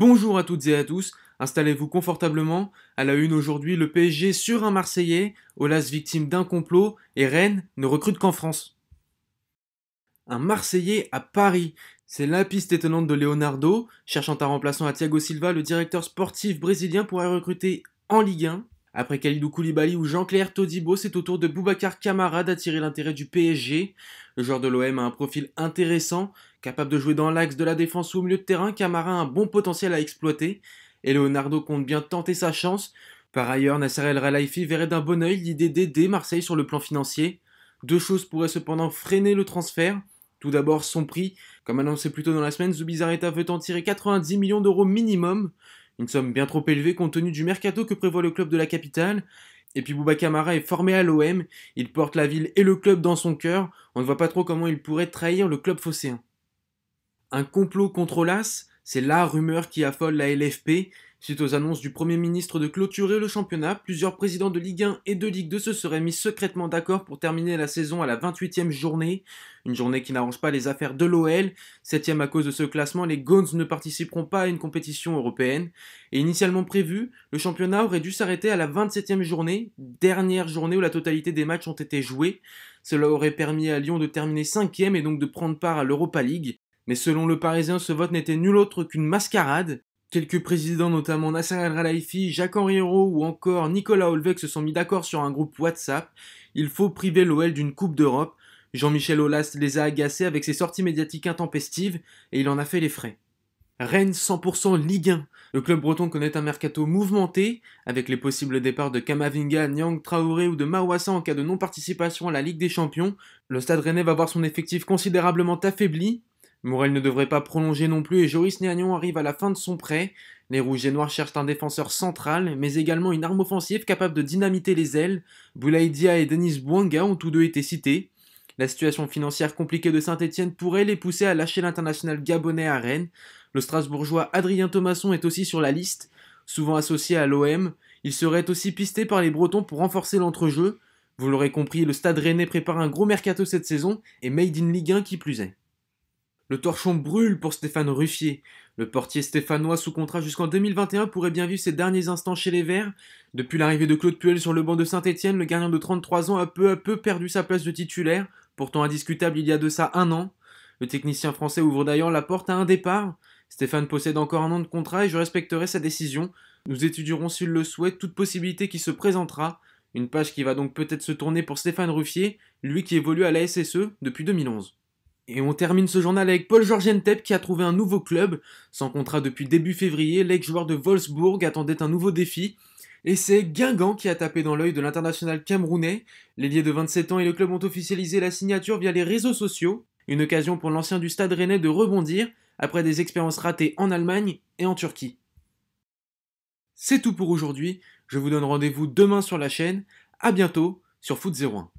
Bonjour à toutes et à tous, installez-vous confortablement. À la une aujourd'hui, le PSG sur un Marseillais, Aulas victime d'un complot et Rennes ne recrute qu'en France. Un Marseillais à Paris, c'est la piste étonnante de Leonardo. Cherchant un remplaçant à Thiago Silva, le directeur sportif brésilien pourrait recruter en Ligue 1. Après Kalidou Koulibaly ou Jean-Claire Todibo, c'est au tour de Boubacar Kamara d'attirer l'intérêt du PSG. Le joueur de l'OM a un profil intéressant, capable de jouer dans l'axe de la défense ou au milieu de terrain. Kamara a un bon potentiel à exploiter et Leonardo compte bien tenter sa chance. Par ailleurs, Nasser El Khelaifi verrait d'un bon œil l'idée d'aider Marseille sur le plan financier. Deux choses pourraient cependant freiner le transfert. Tout d'abord son prix. Comme annoncé plus tôt dans la semaine, Zubizarreta veut en tirer 90 millions d'euros minimum. Une somme bien trop élevée compte tenu du mercato que prévoit le club de la capitale. Et puis Boubacar Kamara est formé à l'OM, il porte la ville et le club dans son cœur, on ne voit pas trop comment il pourrait trahir le club phocéen. Un complot contre Aulas, c'est la rumeur qui affole la LFP. Suite aux annonces du Premier ministre de clôturer le championnat, plusieurs présidents de Ligue 1 et de Ligue 2 se seraient mis secrètement d'accord pour terminer la saison à la 28e journée. Une journée qui n'arrange pas les affaires de l'OL. 7e à cause de ce classement, les Gones ne participeront pas à une compétition européenne. Et initialement prévu, le championnat aurait dû s'arrêter à la 27e journée, dernière journée où la totalité des matchs ont été joués. Cela aurait permis à Lyon de terminer 5e et donc de prendre part à l'Europa League. Mais selon le Parisien, ce vote n'était nul autre qu'une mascarade. Quelques présidents, notamment Nasser El Khelaifi, Jacques-Henri Hérault ou encore Nicolas Olvec se sont mis d'accord sur un groupe WhatsApp. Il faut priver l'OL d'une Coupe d'Europe. Jean-Michel Aulas les a agacés avec ses sorties médiatiques intempestives et il en a fait les frais. Rennes 100% Ligue 1. Le club breton connaît un mercato mouvementé, avec les possibles départs de Kamavinga, Niang Traoré ou de Mawassa en cas de non-participation à la Ligue des Champions. Le Stade Rennais va voir son effectif considérablement affaibli. Morel ne devrait pas prolonger non plus et Joris Nianion arrive à la fin de son prêt. Les Rouges et Noirs cherchent un défenseur central, mais également une arme offensive capable de dynamiter les ailes. Boulaye Dia et Denis Bouanga ont tous deux été cités. La situation financière compliquée de Saint-Etienne pourrait les pousser à lâcher l'international gabonais à Rennes. Le Strasbourgeois Adrien Thomasson est aussi sur la liste. Souvent associé à l'OM, il serait aussi pisté par les Bretons pour renforcer l'entrejeu. Vous l'aurez compris, le Stade Rennais prépare un gros mercato cette saison, et Made in Ligue 1 qui plus est. Le torchon brûle pour Stéphane Ruffier. Le portier stéphanois sous contrat jusqu'en 2021 pourrait bien vivre ses derniers instants chez les Verts. Depuis l'arrivée de Claude Puel sur le banc de Saint-Etienne, le gardien de 33 ans a peu à peu perdu sa place de titulaire, pourtant indiscutable il y a de ça un an. Le technicien français ouvre d'ailleurs la porte à un départ. Stéphane possède encore un an de contrat et je respecterai sa décision. Nous étudierons s'il le souhaite toute possibilité qui se présentera. Une page qui va donc peut-être se tourner pour Stéphane Ruffier, lui qui évolue à la SSE depuis 2011. Et on termine ce journal avec Paul-Georges Ntep qui a trouvé un nouveau club. Sans contrat depuis début février, l'ex-joueur de Wolfsburg attendait un nouveau défi. Et c'est Guingamp qui a tapé dans l'œil de l'international camerounais. L'ailier de 27 ans et le club ont officialisé la signature via les réseaux sociaux. Une occasion pour l'ancien du Stade Rennais de rebondir après des expériences ratées en Allemagne et en Turquie. C'est tout pour aujourd'hui. Je vous donne rendez-vous demain sur la chaîne. À bientôt sur Foot 01.